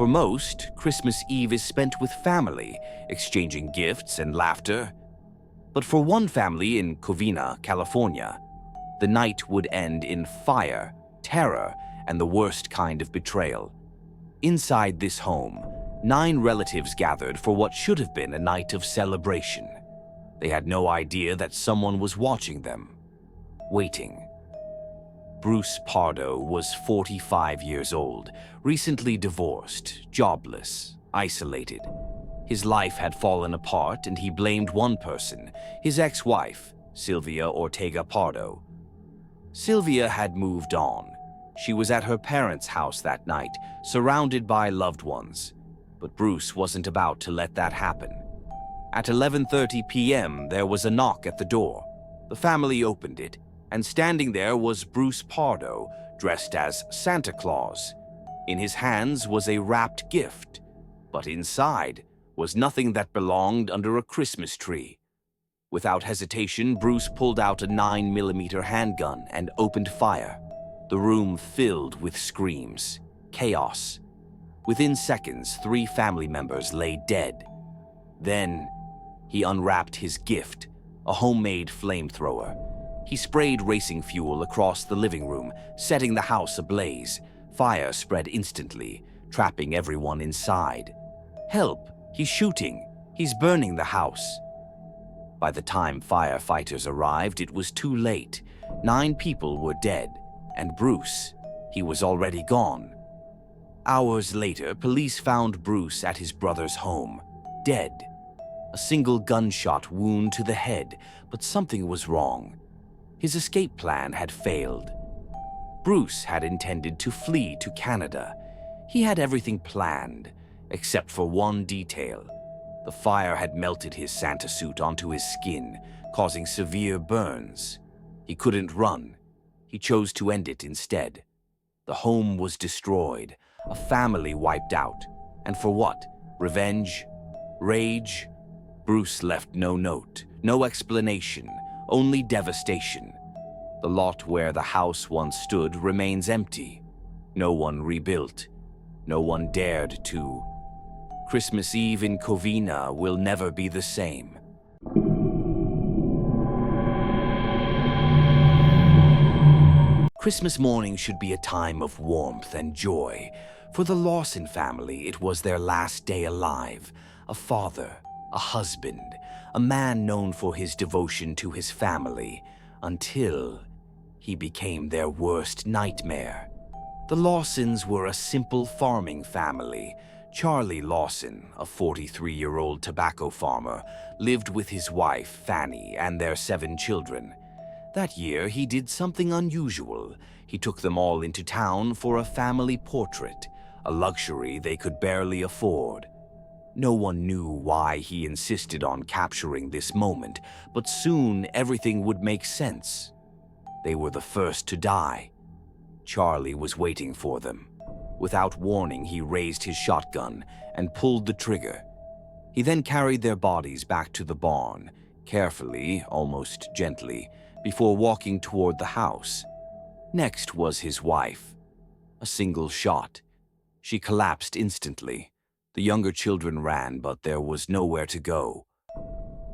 For most, Christmas Eve is spent with family, exchanging gifts and laughter. But for one family in Covina, California, the night would end in fire, terror, and the worst kind of betrayal. Inside this home, 9 relatives gathered for what should have been a night of celebration. They had no idea that someone was watching them, waiting. Bruce Pardo was 45 years old, recently divorced, jobless, isolated. His life had fallen apart and he blamed one person, his ex-wife, Sylvia Ortega Pardo. Sylvia had moved on. She was at her parents' house that night, surrounded by loved ones. But Bruce wasn't about to let that happen. At 11:30 p.m., there was a knock at the door. The family opened it, and standing there was Bruce Pardo, dressed as Santa Claus. In his hands was a wrapped gift, but inside was nothing that belonged under a Christmas tree. Without hesitation, Bruce pulled out a 9mm handgun and opened fire. The room filled with screams, chaos. Within seconds, 3 family members lay dead. Then, he unwrapped his gift, a homemade flamethrower. He sprayed racing fuel across the living room, setting the house ablaze. Fire spread instantly, trapping everyone inside. "Help! He's shooting! He's burning the house!" By the time firefighters arrived, it was too late. 9 people were dead, and Bruce, he was already gone. Hours later, police found Bruce at his brother's home, dead. A single gunshot wound to the head, but something was wrong. His escape plan had failed. Bruce had intended to flee to Canada. He had everything planned, except for one detail. The fire had melted his Santa suit onto his skin, causing severe burns. He couldn't run. He chose to end it instead. The home was destroyed, a family wiped out. And for what? Revenge? Rage? Bruce left no note, no explanation, only devastation. The lot where the house once stood remains empty. No one rebuilt. No one dared to. Christmas Eve in Covina will never be the same. Christmas morning should be a time of warmth and joy. For the Lawson family, it was their last day alive. A father, a husband, a man known for his devotion to his family, until he became their worst nightmare. The Lawsons were a simple farming family. Charlie Lawson, a 43-year-old tobacco farmer, lived with his wife, Fanny, and their 7 children. That year, he did something unusual. He took them all into town for a family portrait, a luxury they could barely afford. No one knew why he insisted on capturing this moment, but soon everything would make sense. They were the first to die. Charlie was waiting for them. Without warning, he raised his shotgun and pulled the trigger. He then carried their bodies back to the barn, carefully, almost gently, before walking toward the house. Next was his wife. A single shot. She collapsed instantly. The younger children ran, but there was nowhere to go.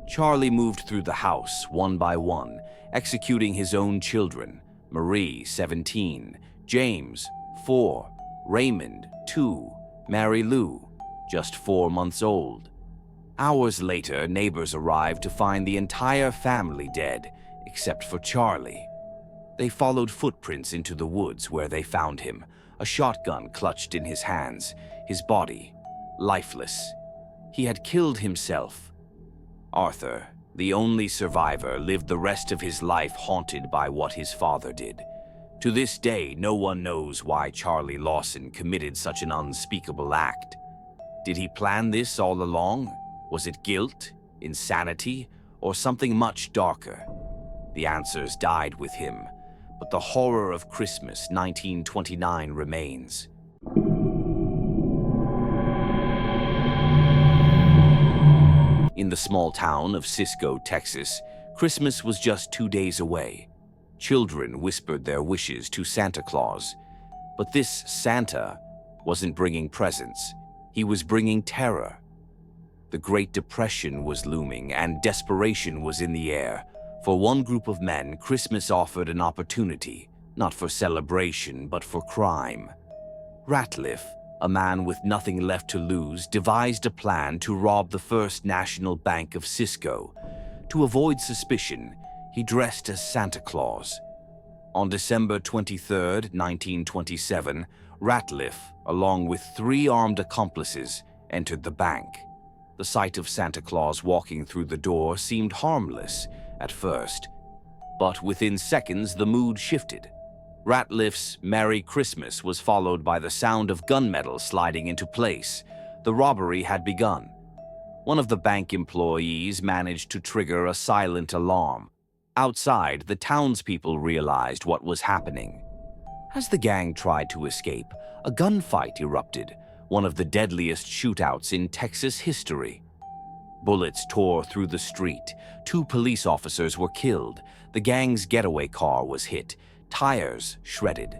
Charlie moved through the house, one by one, executing his own children. Marie, 17, James, 4, Raymond, 2, Mary Lou, just 4 months old. Hours later, neighbors arrived to find the entire family dead, except for Charlie. They followed footprints into the woods where they found him, a shotgun clutched in his hands, his body lifeless. He had killed himself. Arthur, the only survivor, lived the rest of his life haunted by what his father did. To this day, no one knows why Charlie Lawson committed such an unspeakable act. Did he plan this all along? Was it guilt, insanity, or something much darker? The answers died with him, but the horror of Christmas 1929 remains. In the small town of Cisco, Texas, Christmas was just 2 days away. Children whispered their wishes to Santa Claus. But this Santa wasn't bringing presents. He was bringing terror. The Great Depression was looming, and desperation was in the air. For one group of men, Christmas offered an opportunity, not for celebration, but for crime. Ratliff, a man with nothing left to lose, devised a plan to rob the First National Bank of Cisco. To avoid suspicion, he dressed as Santa Claus. On December 23, 1927, Ratliff, along with 3 armed accomplices, entered the bank. The sight of Santa Claus walking through the door seemed harmless at first, but within seconds the mood shifted. Ratliff's Merry Christmas was followed by the sound of gunmetal sliding into place. The robbery had begun. One of the bank employees managed to trigger a silent alarm. Outside, the townspeople realized what was happening. As the gang tried to escape, a gunfight erupted, one of the deadliest shootouts in Texas history. Bullets tore through the street. 2 police officers were killed. The gang's getaway car was hit, tires shredded.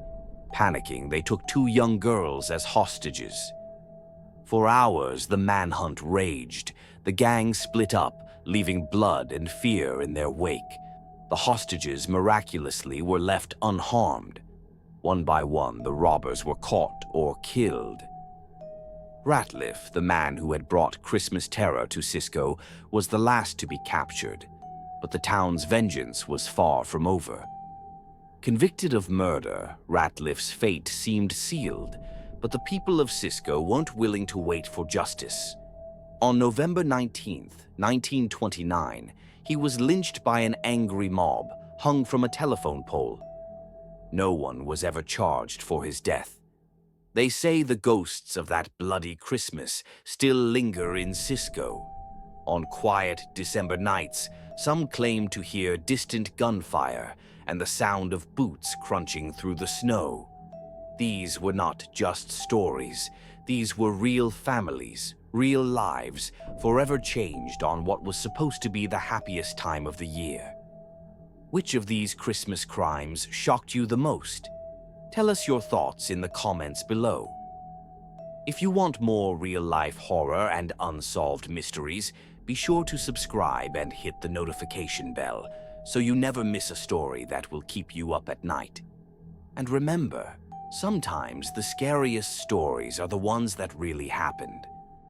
Panicking, they took 2 young girls as hostages. For hours, the manhunt raged. The gang split up, leaving blood and fear in their wake. The hostages, miraculously, were left unharmed. One by one, the robbers were caught or killed. Ratliff, the man who had brought Christmas terror to Cisco, was the last to be captured, but the town's vengeance was far from over. Convicted of murder, Ratliff's fate seemed sealed, but the people of Cisco weren't willing to wait for justice. On November 19, 1929, he was lynched by an angry mob, hung from a telephone pole. No one was ever charged for his death. They say the ghosts of that bloody Christmas still linger in Cisco. On quiet December nights, some claim to hear distant gunfire and the sound of boots crunching through the snow. These were not just stories. These were real families, real lives, forever changed on what was supposed to be the happiest time of the year. Which of these Christmas crimes shocked you the most? Tell us your thoughts in the comments below. If you want more real-life horror and unsolved mysteries, be sure to subscribe and hit the notification bell so you never miss a story that will keep you up at night. And remember, sometimes the scariest stories are the ones that really happened.